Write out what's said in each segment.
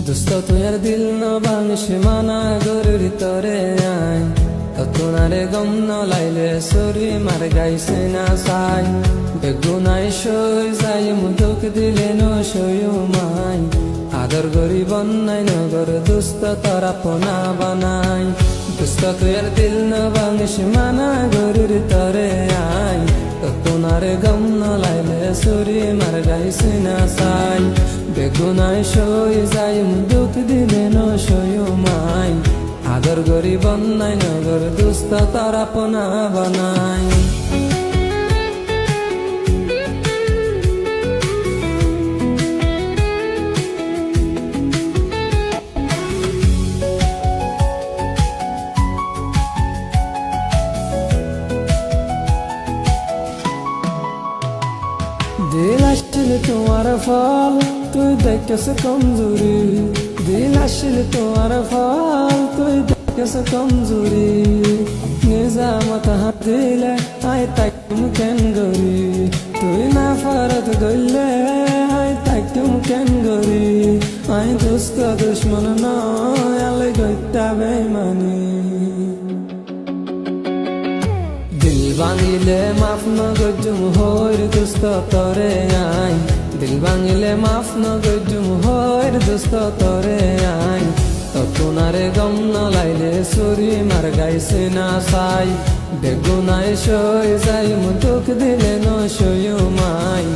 দোস্ত তুই আর দিল ন ভাঙিস মানা গরুর তরে আই ততনারে গম ন লাইলে সরি মার গাইছে না সাই বেগুনাই সই যাই মুদুক দিলে ন সয়ু মাই আদর গরি বন্যাই নগর দুস্ত তরা পোনা বানাই দুস্ত তুই আর দিল ন ভাঙিস মানা গরুর তরে আই ততনারে গম ন লাইলে সরি মার গাইছে না সাই বেগুনাই সই যাই মুদুক দিলে ন সয়ু মাই আদর গরি বন্যাই নগর দুস্ত তরা পোনা বানাই दिल आशिल तुम्हारा फल तू देख से कमजोरी दिल आशिल तुम्हारा फल तू देख से कमजोरी निजामत हाथ दिले आई तक तुम कैन गोरी तू ना फरत गले आई तक तुम कैन गोरी आई दोस्त दुश्मन ना आले गइता बेईमानी दिल भांगिले माफ न गजुम होर दोस्त तोरे आई दिल भांगिले माफ न गजुम होर दोस्त तोरे आई ततुनारे गम न लाइले सुरी मार गाइसे ना साई बेगुनाय सय जाय मुदुक दिले न सयु माई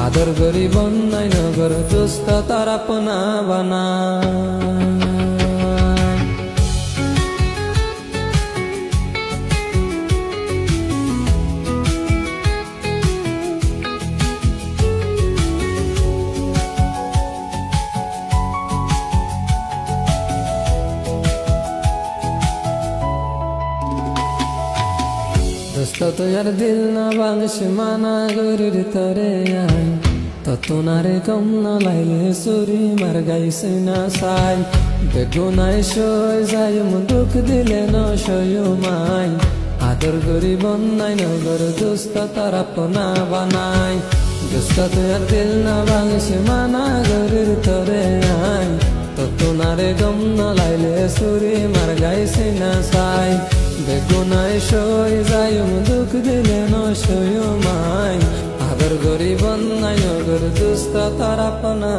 आदर गरी बन्नाय नगर दोस्त तारा पोना बानाय दोस्त तो यार दिल ना भांगिस माना गरुर तरे आई ततुनारे गम न लाइले सुरी मार गाइसे ना साई बेगुनाय सय जाय मुदुक दिले न सयु माई आदर गरी बन्नाय नगर दोस्त तारा पोना बानाय दोस्त तो यार दिल ना भांगिस माना गरुर तरे आई ततुनारे गम न लाइले सुरी मार गाइसे ना साई বেগুনাই সই যাই মুদুক দিলে ন সয়ু মাই আদর গরি বন্যাই নগর দুস্ত তারা পোনা